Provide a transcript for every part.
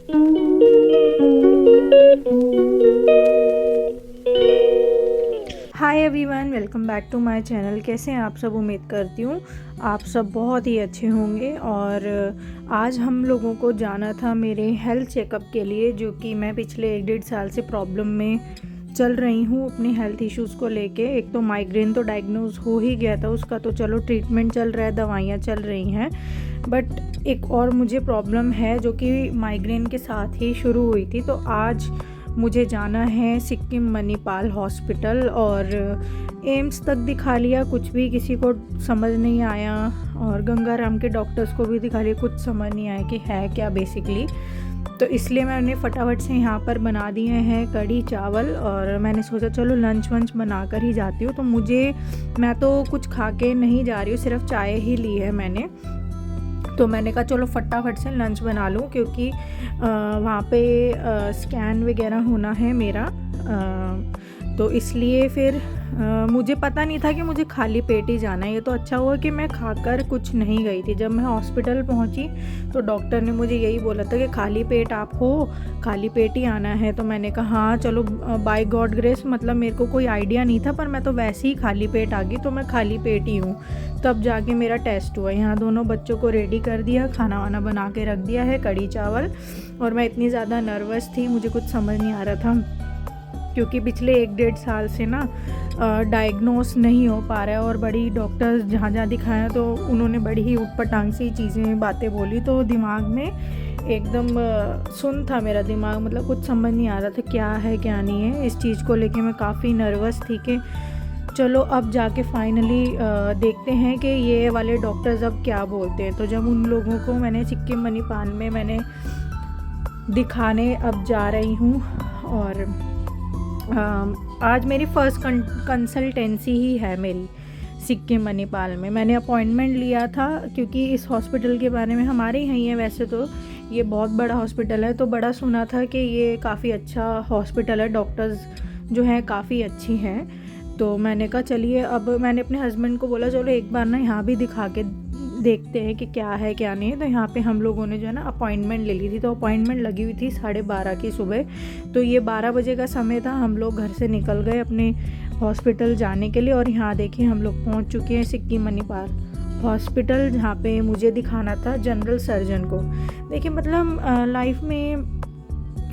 Hi everyone, welcome back to my channel. कैसे हैं आप सब? उम्मीद करती हूँ आप सब बहुत ही अच्छे होंगे। और आज हम लोगों को जाना था मेरे हेल्थ चेकअप के लिए, जो कि मैं पिछले 1-1.5 साल से प्रॉब्लम में चल रही हूँ अपने हेल्थ इश्यूज़ को लेके। एक तो माइग्रेन तो डायग्नोज हो ही गया था, उसका तो चलो ट्रीटमेंट चल रहा है, दवाइयाँ चल रही हैं, बट एक और मुझे प्रॉब्लम है जो कि माइग्रेन के साथ ही शुरू हुई थी। तो आज मुझे जाना है सिक्किम मणिपाल हॉस्पिटल, और एम्स तक दिखा लिया, कुछ भी किसी को समझ नहीं आया, और गंगाराम के डॉक्टर्स को भी दिखा लिया, कुछ समझ नहीं आया कि है क्या बेसिकली। तो इसलिए मैंने फटाफट से यहाँ पर बना दिए हैं कढ़ी चावल, और मैंने सोचा चलो लंच वंच बना कर ही जाती हूँ। तो मैं तो कुछ खा के नहीं जा रही हूँ, सिर्फ चाय ही ली है मैंने। तो मैंने कहा चलो फटाफट से लंच बना लूँ, क्योंकि वहाँ पे स्कैन वगैरह होना है मेरा। तो इसलिए फिर मुझे पता नहीं था कि मुझे खाली पेट ही जाना है। ये तो अच्छा हुआ कि मैं खाकर कुछ नहीं गई थी। जब मैं हॉस्पिटल पहुँची तो डॉक्टर ने मुझे यही बोला था कि खाली पेट आप हो, खाली पेट ही आना है। तो मैंने कहा हाँ चलो, बाय गॉड ग्रेस, मतलब मेरे को कोई आइडिया नहीं था, पर मैं तो वैसे ही खाली पेट आ गई, तो मैं खाली पेट ही हूँ। तब जाके मेरा टेस्ट हुआ। यहाँ दोनों बच्चों को रेडी कर दिया, खाना वाना बना के रख दिया है, कढ़ी चावल। और मैं इतनी ज़्यादा नर्वस थी, मुझे कुछ समझ नहीं आ रहा था, क्योंकि पिछले 1-1.5 साल से ना डायग्नोस नहीं हो पा रहा है। और बड़ी डॉक्टर्स जहाँ जहाँ दिखाया तो उन्होंने बड़ी ही ऊटपटांग सी चीज़ें बातें बोली, तो दिमाग में एकदम सुन था मेरा दिमाग, मतलब कुछ समझ नहीं आ रहा था क्या है क्या नहीं है। इस चीज़ को लेके मैं काफ़ी नर्वस थी कि चलो अब जाके फाइनली देखते हैं कि ये वाले डॉक्टर्स अब क्या बोलते हैं। तो जब उन लोगों को मैंने सिक्किम मणिपाल में मैंने दिखाने अब जा रही हूँ, और आज मेरी फ़र्स्ट कंसल्टेंसी ही है मेरी सिक्किम मणिपाल में। मैंने अपॉइंटमेंट लिया था, क्योंकि इस हॉस्पिटल के बारे में हमारे यहाँ ही है, वैसे तो ये बहुत बड़ा हॉस्पिटल है, तो बड़ा सुना था कि ये काफ़ी अच्छा हॉस्पिटल है, डॉक्टर्स जो हैं काफ़ी अच्छी हैं। तो मैंने कहा चलिए, अब मैंने अपने हस्बैंड को बोला चलो एक बार ना यहाँ भी दिखा के देखते हैं कि क्या है क्या नहीं है। तो यहाँ पे हम लोगों ने जो है ना अपॉइंटमेंट ले ली थी। तो अपॉइंटमेंट लगी हुई थी 12:30 की सुबह। तो ये 12 बजे का समय था, हम लोग घर से निकल गए अपने हॉस्पिटल जाने के लिए। और यहाँ देखिए हम लोग पहुँच चुके हैं सिक्किम मणिपाल हॉस्पिटल, जहाँ पे मुझे दिखाना था जनरल सर्जन को। देखिए मतलब लाइफ में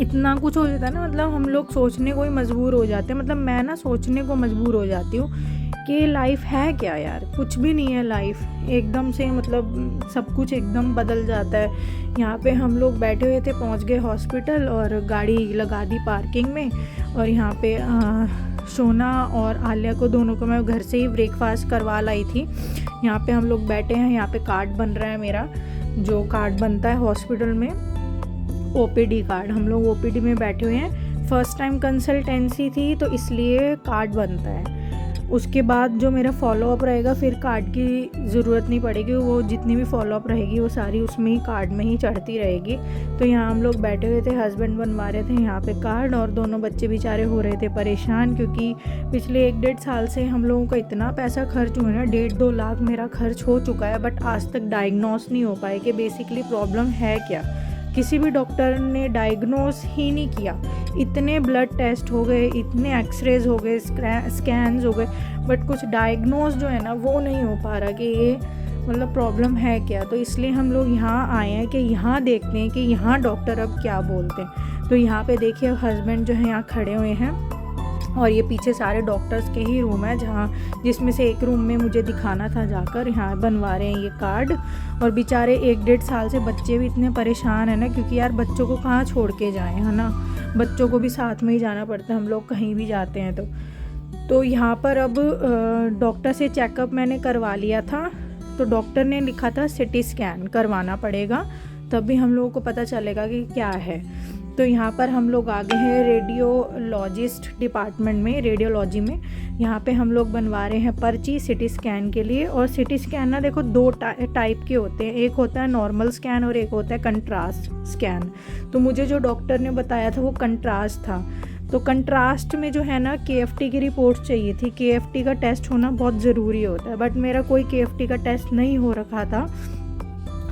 इतना कुछ हो जाता है ना, मतलब हम लोग सोचने को ही मजबूर हो जाते हैं। मतलब मैं ना सोचने को मजबूर हो जाती हूँ कि लाइफ है क्या यार, कुछ भी नहीं है लाइफ, एकदम से मतलब सब कुछ एकदम बदल जाता है। यहाँ पे हम लोग बैठे हुए थे, पहुँच गए हॉस्पिटल और गाड़ी लगा दी पार्किंग में। और यहाँ पे सोना और आलिया को दोनों को मैं घर से ही ब्रेकफास्ट करवा लाई थी। यहाँ पे हम लोग बैठे हैं, यहाँ पे कार्ड बन रहा है मेरा, जो कार्ड बनता है हॉस्पिटल में, ओपीडी कार्ड। हम लोग ओपीडी में बैठे हुए हैं, फर्स्ट टाइम कंसल्टेंसी थी तो इसलिए कार्ड बनता है। उसके बाद जो मेरा फॉलोअप रहेगा फिर कार्ड की ज़रूरत नहीं पड़ेगी, वो जितनी भी फॉलोअप रहेगी वो सारी उसमें ही कार्ड में ही चढ़ती रहेगी। तो यहाँ हम लोग बैठे हुए थे, हस्बैंड बनवा रहे थे यहाँ पे कार्ड, और दोनों बच्चे बेचारे हो रहे थे परेशान, क्योंकि पिछले 1-1.5 साल से हम लोगों का इतना पैसा खर्च हुआ है ना, 1.5-2 लाख मेरा खर्च हो चुका है, बट आज तक डायग्नोस नहीं हो पाए कि बेसिकली प्रॉब्लम है क्या। किसी भी डॉक्टर ने डायग्नोस ही नहीं किया। इतने ब्लड टेस्ट हो गए, इतने एक्सरेज हो गए, स्कैन्स हो गए, बट कुछ डायग्नोस जो है ना वो नहीं हो पा रहा कि ये मतलब प्रॉब्लम है क्या। तो इसलिए हम लोग यहाँ आए हैं कि यहाँ देखते हैं कि यहाँ डॉक्टर अब क्या बोलते हैं। तो यहाँ पे देखिए हस्बैंड जो है यहाँ खड़े हुए हैं, और ये पीछे सारे डॉक्टर्स के ही रूम है, जिसमें से एक रूम में मुझे दिखाना था जाकर। यहाँ बनवा रहे हैं ये कार्ड। और बेचारे 1-1.5 साल से बच्चे भी इतने परेशान हैं ना, क्योंकि यार बच्चों को कहाँ छोड़ के जाएं, है ना, बच्चों को भी साथ में ही जाना पड़ता है हम लोग कहीं भी जाते हैं। तो यहाँ पर अब डॉक्टर से चेकअप मैंने करवा लिया था। तो डॉक्टर ने लिखा था सिटी स्कैन करवाना पड़ेगा, तब भी हम लोगों को पता चलेगा कि क्या है। तो यहाँ पर हम लोग आ गए हैं रेडियोलॉजिस्ट डिपार्टमेंट में, रेडियोलॉजी में। यहाँ पे हम लोग बनवा रहे हैं पर्ची सिटी स्कैन के लिए। और सिटी स्कैन ना देखो 2 टाइप के होते हैं, एक होता है नॉर्मल स्कैन और एक होता है कंट्रास्ट स्कैन। तो मुझे जो डॉक्टर ने बताया था वो कंट्रास्ट था। तो कंट्रास्ट में जो है ना KFT की रिपोर्ट चाहिए थी, KFT का टेस्ट होना बहुत ज़रूरी होता है, बट मेरा कोई KFT का टेस्ट नहीं हो रखा था।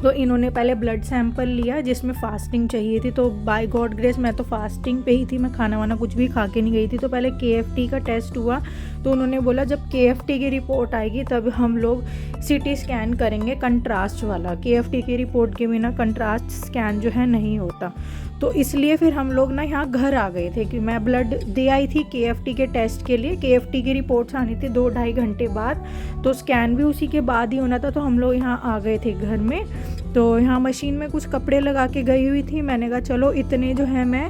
तो इन्होंने पहले ब्लड सैंपल लिया जिसमें फास्टिंग चाहिए थी, तो बाय गॉड ग्रेस मैं तो फास्टिंग पे ही थी, मैं खाना वाना कुछ भी खा के नहीं गई थी। तो पहले KFT का टेस्ट हुआ, तो उन्होंने बोला जब KFT की रिपोर्ट आएगी तब हम लोग CT स्कैन करेंगे कंट्रास्ट वाला। KFT की रिपोर्ट के बिना कंट्रास्ट स्कैन जो है नहीं होता। तो इसलिए फिर हम लोग ना यहाँ घर आ गए थे कि मैं ब्लड दे आई थी KFT के टेस्ट के लिए। KFT की रिपोर्ट्स आनी थी 2-2.5 घंटे बाद, तो स्कैन भी उसी के बाद ही होना था। तो हम लोग यहाँ आ गए थे घर में। तो यहाँ मशीन में कुछ कपड़े लगा के गई हुई थी, मैंने कहा चलो इतने जो है मैं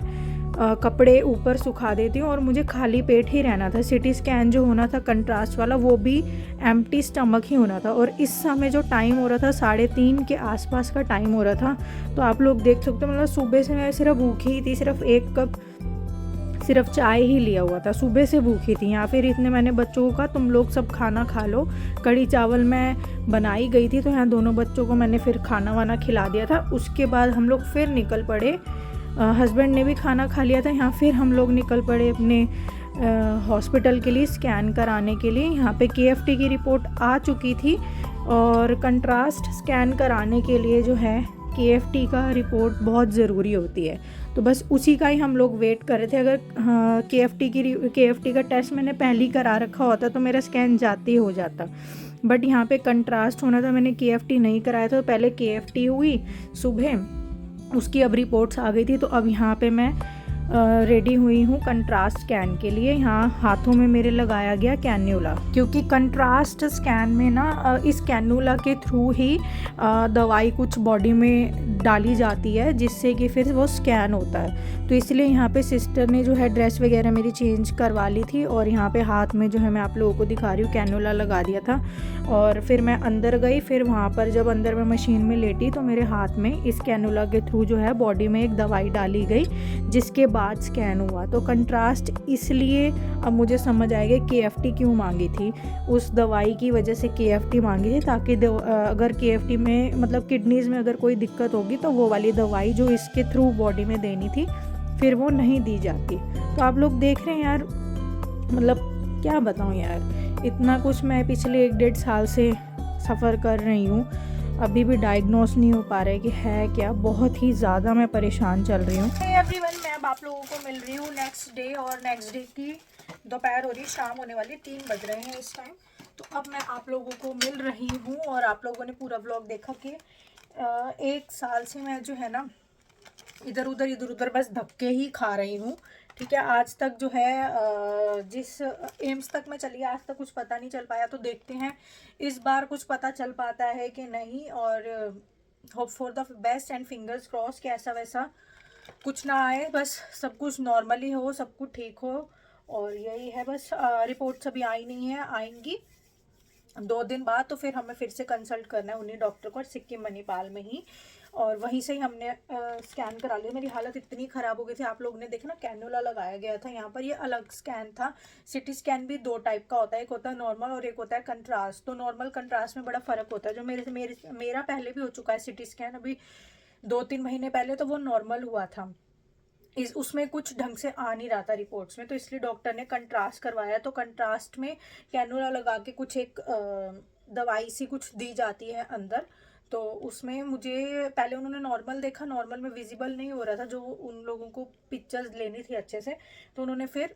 कपड़े ऊपर सुखा देती हूँ, और मुझे खाली पेट ही रहना था। CT स्कैन जो होना था कंट्रास्ट वाला वो भी एम्प्टी स्टमक ही होना था, और इस समय जो टाइम हो रहा था 3:30 के आसपास का टाइम हो रहा था। तो आप लोग देख सकते हो, मतलब सुबह से मैं सिर्फ भूखी ही थी, सिर्फ 1 कप सिर्फ चाय ही लिया हुआ था, सुबह से भूखी थी। यहाँ फिर इतने मैंने बच्चों को कहा तुम लोग सब खाना खा लो, कढ़ी चावल मैं बनाई गई थी, तो यहाँ दोनों बच्चों को मैंने फिर खाना वाना खिला दिया था। उसके बाद हम लोग फिर निकल पड़े, हस्बैंड ने भी खाना खा लिया था। यहाँ फिर हम लोग निकल पड़े अपने हॉस्पिटल के लिए स्कैन कराने के लिए। यहाँ पे KFT की रिपोर्ट आ चुकी थी, और कंट्रास्ट स्कैन कराने के लिए जो है KFT का रिपोर्ट बहुत ज़रूरी होती है। तो बस उसी का ही हम लोग वेट कर रहे थे। अगर KFT का टेस्ट मैंने पहले ही करा रखा होता तो मेरा स्कैन जाते ही हो जाता, बट यहाँ पे कंट्रास्ट होना था, मैंने KFT नहीं कराया था। तो पहले KFT हुई सुबह, उसकी अब रिपोर्ट्स आ गई थी। तो अब यहाँ पे मैं रेडी हुई हूँ कंट्रास्ट स्कैन के लिए। यहाँ हाथों में मेरे लगाया गया कैन्यूला, क्योंकि कंट्रास्ट स्कैन में ना इस कैन्यूला के थ्रू ही दवाई कुछ बॉडी में डाली जाती है, जिससे कि फिर वो स्कैन होता है। तो इसलिए यहाँ पे सिस्टर ने जो है ड्रेस वगैरह मेरी चेंज करवा ली थी, और यहाँ पे हाथ में जो है मैं आप लोगों को दिखा रही हूँ कैन्यूला लगा दिया था। और फिर मैं अंदर गई, फिर वहाँ पर जब अंदर मैं मशीन में लेटी तो मेरे हाथ में इस कैन्यूला के थ्रू जो है बॉडी में एक दवाई डाली गई, जिसके बाद स्कैन हुआ। तो कंट्रास्ट इसलिए अब मुझे समझ आएगा KFT क्यों मांगी थी, उस दवाई की वजह से KFT मांगी थी, ताकि अगर KFT में मतलब किडनीज़ में अगर कोई दिक्कत होगी तो वो वाली दवाई जो इसके थ्रू बॉडी में देनी थी फिर वो नहीं दी जाती। तो आप लोग देख रहे हैं यार, मतलब क्या बताऊँ यार, इतना कुछ मैं पिछले 1-1.5 साल से सफ़र कर रही हूँ, अभी भी डायग्नोस नहीं हो पा रहा है कि है क्या। बहुत ही ज़्यादा मैं परेशान चल रही हूँ। एवरीवन, मैं अब आप लोगों को मिल रही हूँ नेक्स्ट डे, और नेक्स्ट डे की दोपहर हो रही, शाम होने वाली, 3 बज रहे हैं इस टाइम। तो अब मैं आप लोगों को मिल रही हूँ, और आप लोगों ने पूरा ब्लॉग देखा कि 1 साल से मैं जो है ना इधर उधर बस धक्के ही खा रही हूँ। ठीक है, आज तक जो है जिस एम्स तक मैं चली आज तक कुछ पता नहीं चल पाया। तो देखते हैं इस बार कुछ पता चल पाता है कि नहीं, और hope for the best and fingers cross कि ऐसा वैसा कुछ ना आए, बस सब कुछ नॉर्मली हो, सब कुछ ठीक हो। और यही है बस। रिपोर्ट्स अभी आई नहीं है, आएंगी 2 दिन बाद। तो फिर हमें फिर से कंसल्ट करना है उन्हीं डॉक्टर को, सिक्किम मणिपाल में ही, और वहीं से ही हमने स्कैन करा लिया। मेरी हालत इतनी ख़राब हो गई थी, आप लोगों ने देखा ना कैन्यूला लगाया गया था यहाँ पर, ये अलग स्कैन था। CT स्कैन भी 2 टाइप का होता है, एक होता है नॉर्मल और एक होता है कंट्रास्ट। तो नॉर्मल कंट्रास्ट में बड़ा फ़र्क होता है। जो मेरा पहले भी हो चुका है CT स्कैन, अभी 2-3 महीने पहले, तो वो नॉर्मल हुआ था। उसमें कुछ ढंग से आ नहीं रहा था रिपोर्ट्स में, तो इसलिए डॉक्टर ने कंट्रास्ट करवाया। तो कंट्रास्ट में कैनुला लगा के कुछ एक दवाई सी कुछ दी जाती है अंदर। तो उसमें मुझे पहले उन्होंने नॉर्मल देखा, नॉर्मल में विजिबल नहीं हो रहा था जो उन लोगों को पिक्चर्स लेनी थी अच्छे से। तो उन्होंने फिर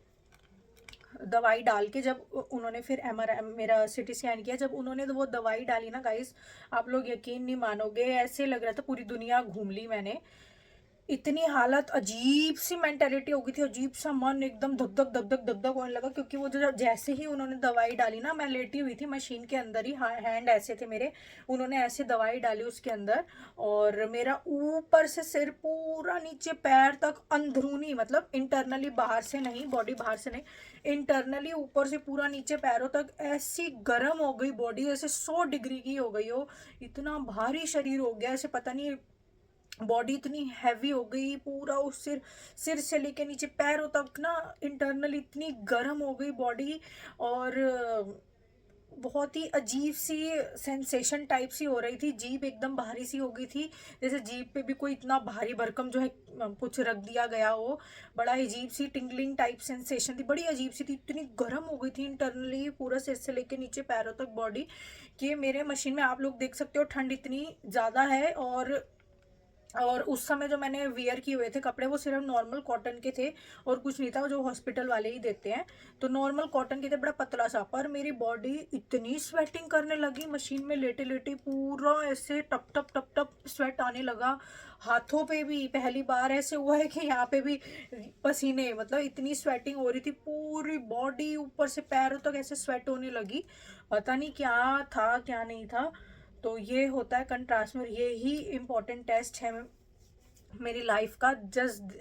दवाई डाल के, जब उन्होंने फिर MRI मेरा CT स्कैन किया, जब उन्होंने वो दवाई डाली ना गाइस, आप लोग यकीन नहीं मानोगे, ऐसे लग रहा था पूरी दुनिया घूम ली मैंने। इतनी हालत अजीब सी मेंटेलिटी हो गई थी, अजीब सा मन एकदम धक धक धक धक धक धक होने लगा। क्योंकि वो जो जैसे ही उन्होंने दवाई डाली ना, मैं लेटी हुई थी मशीन के अंदर ही, हैंड ऐसे थे मेरे, उन्होंने ऐसे दवाई डाली उसके अंदर, और मेरा ऊपर से सिर पूरा नीचे पैर तक अंदरूनी, मतलब इंटरनली, बाहर से नहीं, बॉडी बाहर से नहीं, इंटरनली ऊपर से पूरा नीचे पैरों तक ऐसी गर्म हो गई बॉडी, जैसे 100 डिग्री की हो गई हो। इतना भारी शरीर हो गया, ऐसे पता नहीं, बॉडी इतनी हैवी हो गई, पूरा उस सिर से लेके नीचे पैरों तक ना इंटरनल इतनी गर्म हो गई बॉडी। और बहुत ही अजीब सी सेंसेशन टाइप सी हो रही थी, जीभ एकदम भारी सी हो गई थी, जैसे जीभ पे भी कोई इतना भारी भरकम जो है कुछ रख दिया गया हो। बड़ा अजीब सी टिंगलिंग टाइप सेंसेशन थी, बड़ी अजीब सी थी, इतनी गर्म हो गई थी इंटरनली पूरा सिर से लेके नीचे पैरों तक बॉडी, कि मेरे मशीन में आप लोग देख सकते हो ठंड इतनी ज़्यादा है। और उस समय जो मैंने वियर किए हुए थे कपड़े वो सिर्फ नॉर्मल कॉटन के थे और कुछ नहीं था, जो हॉस्पिटल वाले ही देते हैं, तो नॉर्मल कॉटन के थे, बड़ा पतला सा। पर मेरी बॉडी इतनी स्वेटिंग करने लगी मशीन में लेटे लेटे, पूरा ऐसे टप टप टप टप स्वेट आने लगा। हाथों पे भी पहली बार ऐसे हुआ है कि यहाँ पे भी पसीने, मतलब इतनी स्वेटिंग हो रही थी, पूरी बॉडी ऊपर से पैरों तक ऐसे स्वेट होने लगी। पता नहीं क्या था क्या नहीं था। तो ये होता है कंट्रास्ट में, ये ही इम्पोर्टेंट टेस्ट है मेरी लाइफ का। जस्ट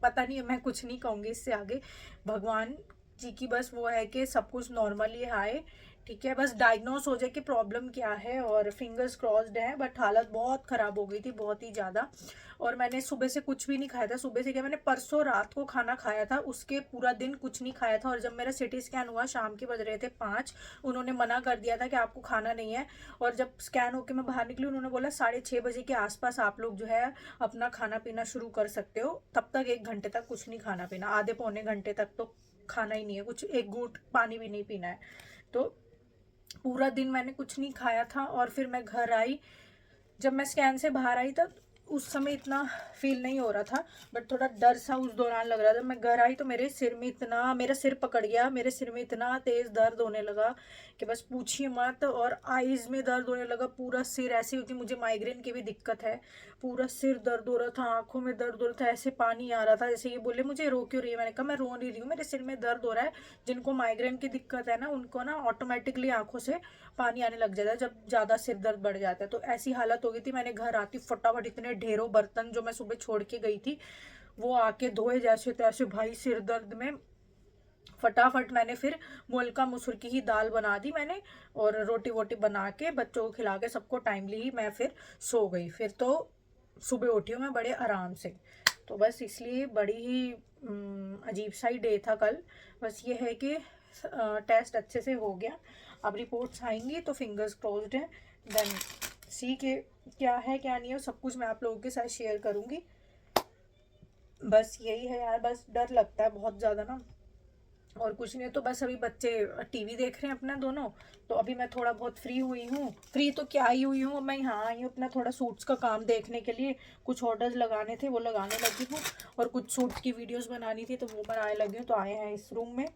पता नहीं, मैं कुछ नहीं कहूँगी इससे आगे, भगवान जी की बस वो है कि सब कुछ नॉर्मली आए, ठीक है, बस डायग्नोस हो जाए कि प्रॉब्लम क्या है, और फिंगर्स क्रॉस्ड है। बट हालत बहुत ख़राब हो गई थी, बहुत ही ज़्यादा। और मैंने सुबह से कुछ भी नहीं खाया था, सुबह से क्या, मैंने परसों रात को खाना खाया था, उसके पूरा दिन कुछ नहीं खाया था। और जब मेरा सिटी स्कैन हुआ, शाम के बज रहे थे 5, उन्होंने मना कर दिया था कि आपको खाना नहीं है। और जब स्कैन होकर मैं बाहर निकली, उन्होंने बोला 6:30 के आसपास आप लोग जो है अपना खाना पीना शुरू कर सकते हो, तब तक 1 घंटे तक कुछ नहीं खाना पीना, आधे पौने घंटे तक तो खाना ही नहीं है कुछ, एक घूंट पानी भी नहीं पीना है। तो पूरा दिन मैंने कुछ नहीं खाया था। और फिर मैं घर आई, जब मैं स्कैन से बाहर आई तब उस समय इतना फील नहीं हो रहा था, बट थोड़ा डर सा उस दौरान लग रहा था। मैं घर आई तो मेरे सिर में इतना, मेरा सिर पकड़ गया, मेरे सिर में इतना तेज़ दर्द होने लगा कि बस पूछिए मत। और आईज में दर्द होने लगा, पूरा सिर ऐसे, क्योंकि मुझे माइग्रेन की भी दिक्कत है, पूरा सिर दर्द हो रहा था, आंखों में दर्द हो रहा था, ऐसे पानी आ रहा था। जैसे ये बोले मुझे रो क्यों रही है, मैंने कहा मैं रो नहीं रही हूँ, मेरे सिर में दर्द हो रहा है। जिनको माइग्रेन की दिक्कत है ना, उनको ना ऑटोमेटिकली आंखों से पानी आने लग जाता है जब ज़्यादा सिर दर्द बढ़ जाता है। तो ऐसी हालत हो गई थी। मैंने घर आती फटाफट इतने ढेरों बर्तन जो मैं सुबह छोड़ के गई थी वो आके धोए, जैसे तैसे भाई सिर दर्द में। फटाफट मैंने फिर मोलका मसूर की ही दाल बना दी मैंने, और रोटी वोटी बना के बच्चों को खिला के सबको टाइमली ही मैं फिर सो गई। फिर तो सुबह उठी हूँ मैं बड़े आराम से। तो बस इसलिए बड़ी ही अजीब सा ही डे था कल। बस ये है कि टेस्ट अच्छे से हो गया, अब रिपोर्ट्स आएंगी तो फिंगर्स क्लोज्ड है, देन सी के क्या है क्या नहीं है सब कुछ मैं आप लोगों के साथ शेयर करूँगी। बस यही है यार, बस डर लगता है बहुत ज़्यादा ना, और कुछ नहीं। तो बस अभी बच्चे टीवी देख रहे हैं अपना दोनों, तो अभी मैं थोड़ा बहुत फ्री हुई हूँ, फ्री तो क्या ही हुई हूँ, मैं यहाँ आई हूँ अपना थोड़ा सूट्स का काम देखने के लिए, कुछ ऑर्डर्स लगाने थे वो लगाने लगी हूँ, और कुछ सूट्स की वीडियोस बनानी थी तो वो बनाने लगी हूँ। तो आए हैं इस रूम में,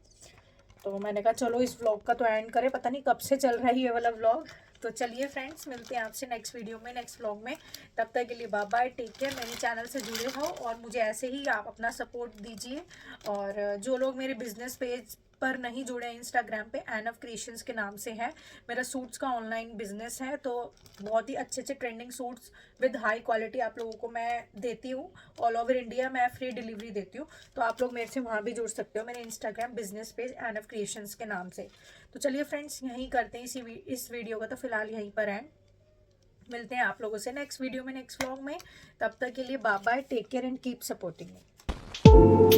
तो मैंने कहा चलो इस व्लॉग का तो एंड करें, पता नहीं कब से चल रहा है ये वाला व्लॉग। तो चलिए फ्रेंड्स, मिलते हैं आपसे नेक्स्ट वीडियो में, नेक्स्ट व्लॉग में। तब तक के लिए बाय बाय, टेक केयर। मेरे चैनल से जुड़े हो और मुझे ऐसे ही आप अपना सपोर्ट दीजिए। और जो लोग मेरे बिजनेस पेज पर नहीं जुड़े हैं, इंस्टाग्राम पे एनफ क्रिएशंस के नाम से है, मेरा सूट्स का ऑनलाइन बिजनेस है। तो बहुत ही अच्छे अच्छे trending suits with high quality आप लोगों को मैं देती हूँ, ऑल ओवर इंडिया मैं फ्री डिलीवरी देती हूँ। तो आप लोग मेरे से वहाँ भी जुड़ सकते हो, मेरे Instagram business page enough creations के नाम से। तो चलिए फ्रेंड्स, यहीं करते हैं इस वीडियो का तो फिलहाल यहीं पर एंड। मिलते हैं आप लोगों से नेक्स्ट वीडियो में, नेक्स्ट व्लॉग में। तब तक के लिए bye bye, take care and keep supporting me.